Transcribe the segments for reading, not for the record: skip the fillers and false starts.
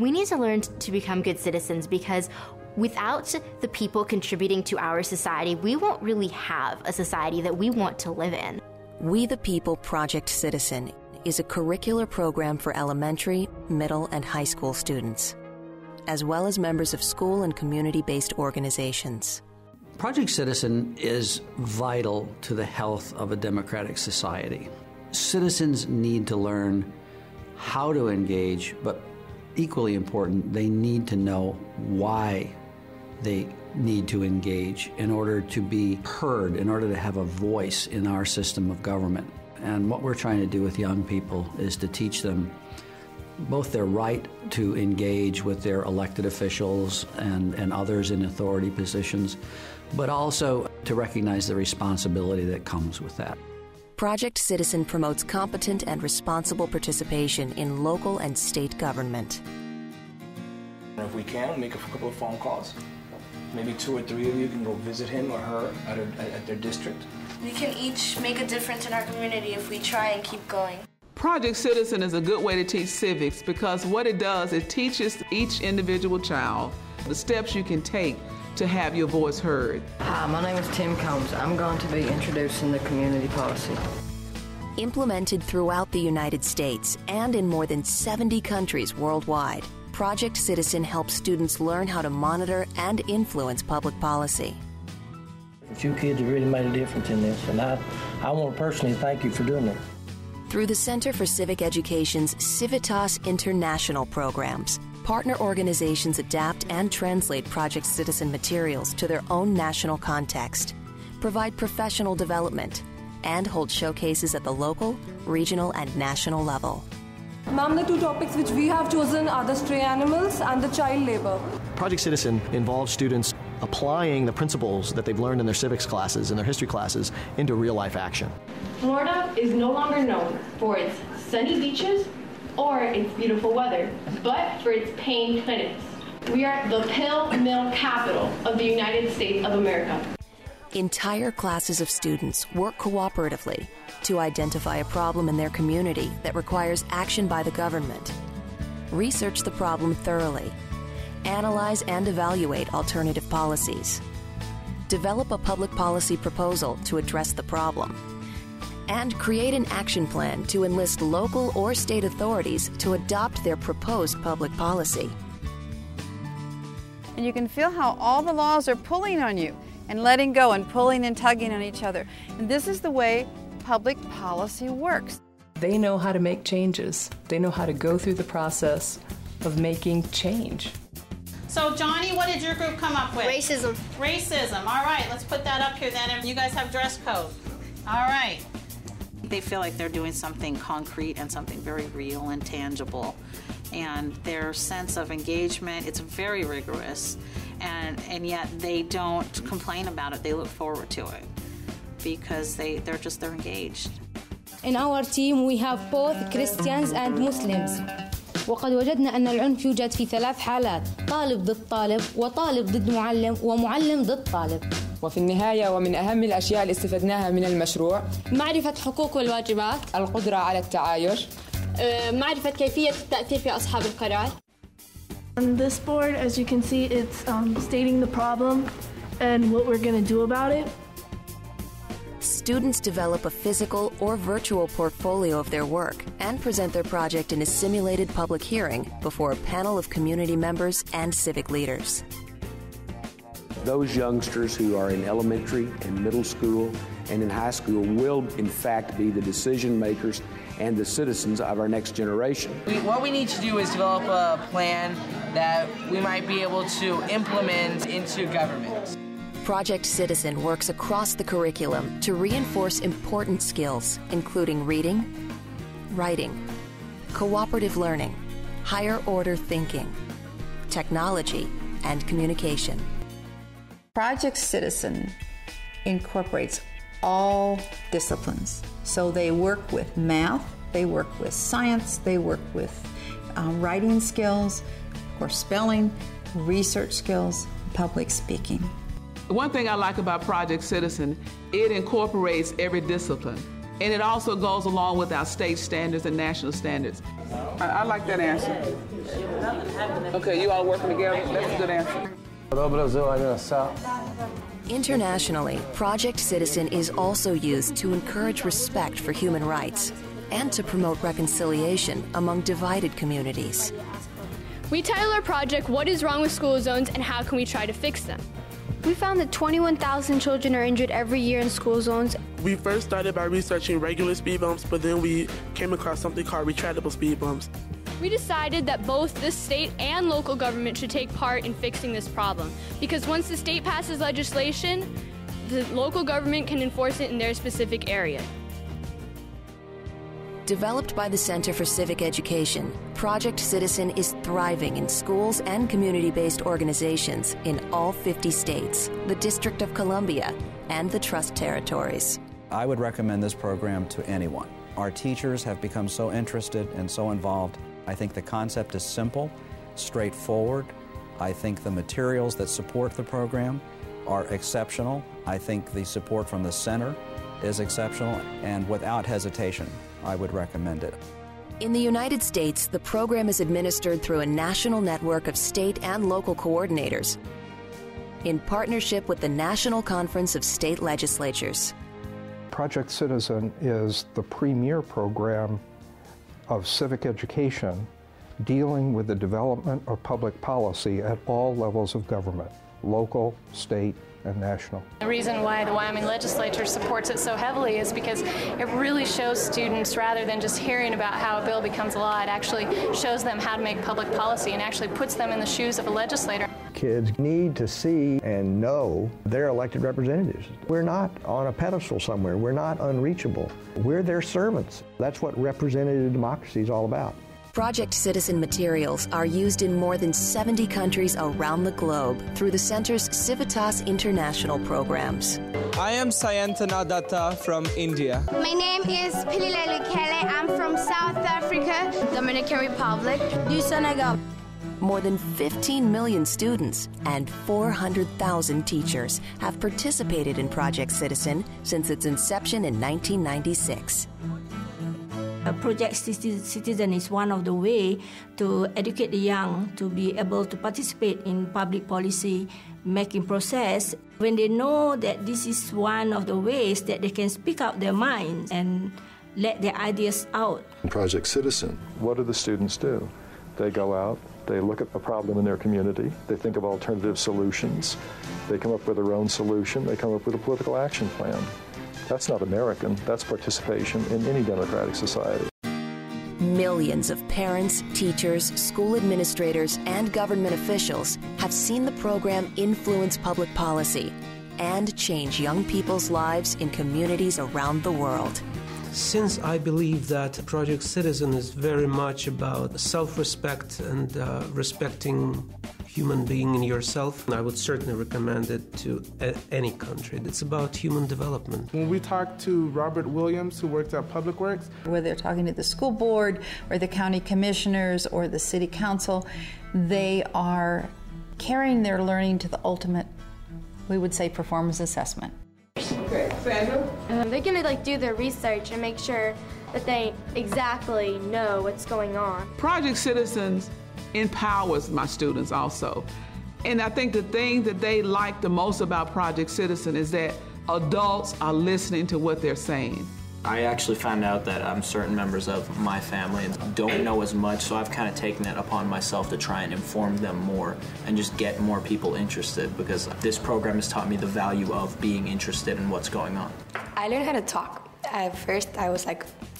We need to learn to become good citizens because without the people contributing to our society, we won't really have a society that we want to live in. We the People Project Citizen is a curricular program for elementary, middle, and high school students, as well as members of school and community-based organizations. Project Citizen is vital to the health of a democratic society. Citizens need to learn how to engage, but equally important, they need to know why they need to engage in order to be heard, in order to have a voice in our system of government. And what we're trying to do with young people is to teach them both their right to engage with their elected officials and others in authority positions, but also to recognize the responsibility that comes with that. Project Citizen promotes competent and responsible participation in local and state government. If we can, we'll make a couple of phone calls. Maybe 2 or 3 of you can go visit him or her at their district. We can each make a difference in our community if we try and keep going. Project Citizen is a good way to teach civics because what it does, it teaches each individual child the steps you can take to have your voice heard. Hi, my name is Tim Combs. I'm going to be introducing the community policy. Implemented throughout the United States and in more than 70 countries worldwide, Project Citizen helps students learn how to monitor and influence public policy. You kids have really made a difference in this, and I want to personally thank you for doing it. Through the Center for Civic Education's Civitas International programs, partner organizations adapt and translate Project Citizen materials to their own national context, provide professional development, and hold showcases at the local, regional, and national level. Ma'am, the 2 topics which we have chosen are the stray animals and the child labor. Project Citizen involves students applying the principles that they've learned in their civics classes and their history classes into real-life action. Florida is no longer known for its sunny beaches or its beautiful weather, but for its pain clinics. We are the pill mill capital of the United States of America. Entire classes of students work cooperatively to identify a problem in their community that requires action by the government, research the problem thoroughly, analyze and evaluate alternative policies, develop a public policy proposal to address the problem, and create an action plan to enlist local or state authorities to adopt their proposed public policy. And you can feel how all the laws are pulling on you and letting go and pulling and tugging on each other. And this is the way public policy works. They know how to make changes. They know how to go through the process of making change. So, Johnny, what did your group come up with? Racism. Racism. All right, let's put that up here then. And you guys have dress code. All right. They feel like they're doing something concrete and something very real and tangible. And their sense of engagement, it's very rigorous. And yet they don't complain about it. They look forward to it because they're engaged. In our team we have both Christians and Muslims. وقد وجدنا أن العنف يوجد في 3 حالات، طالب ضد طالب وطالب ضد معلم ومعلم ضد طالب. وفي النهاية ومن أهم الأشياء اللي استفدناها من المشروع معرفة حقوق والواجبات، القدرة على التعايش، معرفة كيفية التأثير في أصحاب القرار. On this board, as you can see, it's stating the problem and what we're going to do about it. Students develop a physical or virtual portfolio of their work and present their project in a simulated public hearing before a panel of community members and civic leaders. Those youngsters who are in elementary and middle school and in high school will, in fact, be the decision makers and the citizens of our next generation. What we need to do is develop a plan that we might be able to implement into government. Project Citizen works across the curriculum to reinforce important skills, including reading, writing, cooperative learning, higher order thinking, technology, and communication. Project Citizen incorporates all disciplines. So they work with math, they work with science, they work with writing skills, of course spelling, research skills, public speaking. One thing I like about Project Citizen, it incorporates every discipline. And it also goes along with our state standards and national standards. I like that answer. Okay, you all working together? That's a good answer. Internationally, Project Citizen is also used to encourage respect for human rights and to promote reconciliation among divided communities. We titled our project, What is Wrong with School Zones and How Can We Try to Fix Them? We found that 21,000 children are injured every year in school zones. We first started by researching regular speed bumps, but then we came across something called retractable speed bumps. We decided that both the state and local government should take part in fixing this problem, because once the state passes legislation, the local government can enforce it in their specific area. Developed by the Center for Civic Education, Project Citizen is thriving in schools and community-based organizations in all 50 states, the District of Columbia, and the Trust Territories. I would recommend this program to anyone. Our teachers have become so interested and so involved. I think the concept is simple, straightforward. I think the materials that support the program are exceptional. I think the support from the center is exceptional, and without hesitation, I would recommend it. In the United States, the program is administered through a national network of state and local coordinators in partnership with the National Conference of State Legislatures. Project Citizen is the premier program of civic education dealing with the development of public policy at all levels of government, local, state, and national. The reason why the Wyoming legislature supports it so heavily is because it really shows students, rather than just hearing about how a bill becomes law, it actually shows them how to make public policy and actually puts them in the shoes of a legislator. Kids need to see and know their elected representatives. We're not on a pedestal somewhere. We're not unreachable. We're their servants. That's what representative democracy is all about. Project Citizen materials are used in more than 70 countries around the globe through the Center's Civitas International programs. I am Sayantana Datta from India. My name is Pililele Kele. I'm from South Africa, Dominican Republic, du Senegal. More than 15 million students and 400,000 teachers have participated in Project Citizen since its inception in 1996. Project Citizen is one of the ways to educate the young to be able to participate in public policy making process. When they know that this is one of the ways that they can speak out their minds and let their ideas out. Project Citizen, what do the students do? They go out, they look at a problem in their community, they think of alternative solutions, they come up with their own solution, they come up with a political action plan. That's not American, that's participation in any democratic society. Millions of parents, teachers, school administrators, and government officials have seen the program influence public policy and change young people's lives in communities around the world. Since I believe that Project Citizen is very much about self-respect and respecting human being in yourself, I would certainly recommend it to any country. It's about human development. When we talked to Robert Williams, who works at Public Works, whether they're talking to the school board or the county commissioners or the city council, they are carrying their learning to the ultimate, we would say, performance assessment. Okay, Sandra? They're gonna do their research and make sure that they exactly know what's going on. Project Citizens empowers my students also. And I think the thing that they like the most about Project Citizen is that adults are listening to what they're saying. I actually found out that certain members of my family don't know as much, so I've kind of taken it upon myself to try and inform them more and just get more people interested, because this program has taught me the value of being interested in what's going on. I learned how to talk. At first, I was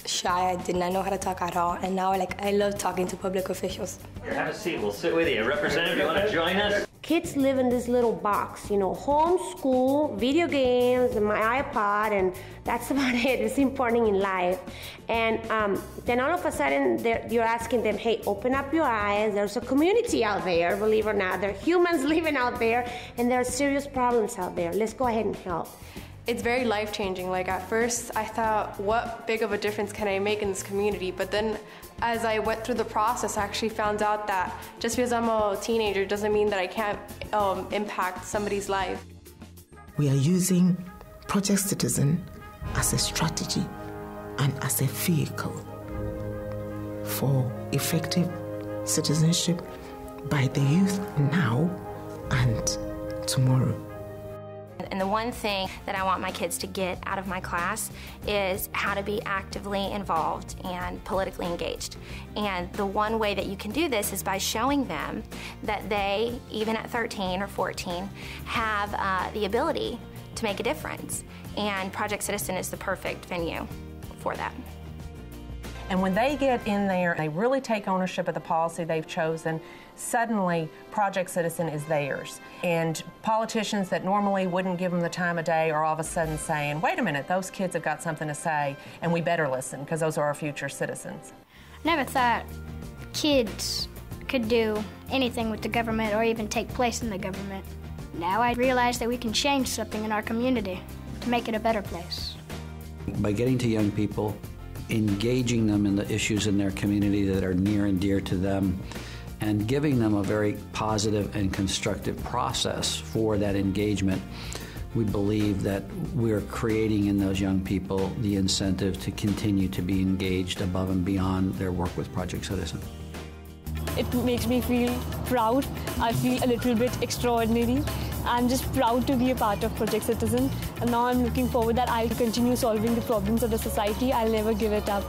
shy. I did not know how to talk at all, and now I love talking to public officials. Here, have a seat. We'll sit with you. Representative, you want to join us? Kids live in this little box, homeschool, video games, and my iPod, and that's about it. It's important in life. And then all of a sudden, you're asking them, hey, open up your eyes. There's a community out there, believe it or not. There are humans living out there, and there are serious problems out there. Let's go ahead and help. It's very life-changing. At first, I thought, what big of a difference can I make in this community? But then, as I went through the process, I actually found out that just because I'm a teenager doesn't mean that I can't impact somebody's life. We are using Project Citizen as a strategy and as a vehicle for effective citizenship by the youth now and tomorrow. And the one thing that I want my kids to get out of my class is how to be actively involved and politically engaged. And the one way that you can do this is by showing them that they, even at 13 or 14, have the ability to make a difference. And Project Citizen is the perfect venue for that. And when they get in there, they really take ownership of the policy they've chosen, suddenly Project Citizen is theirs. And politicians that normally wouldn't give them the time of day are all of a sudden saying, wait a minute, those kids have got something to say, and we better listen, because those are our future citizens. Never thought kids could do anything with the government or even take place in the government. Now I realize that we can change something in our community to make it a better place. By getting to young people, engaging them in the issues in their community that are near and dear to them, and giving them a very positive and constructive process for that engagement, we believe that we're creating in those young people the incentive to continue to be engaged above and beyond their work with Project Citizen. It makes me feel proud. I feel a little bit extraordinary. I'm just proud to be a part of Project Citizen, and now I'm looking forward that I'll continue solving the problems of the society. I'll never give it up.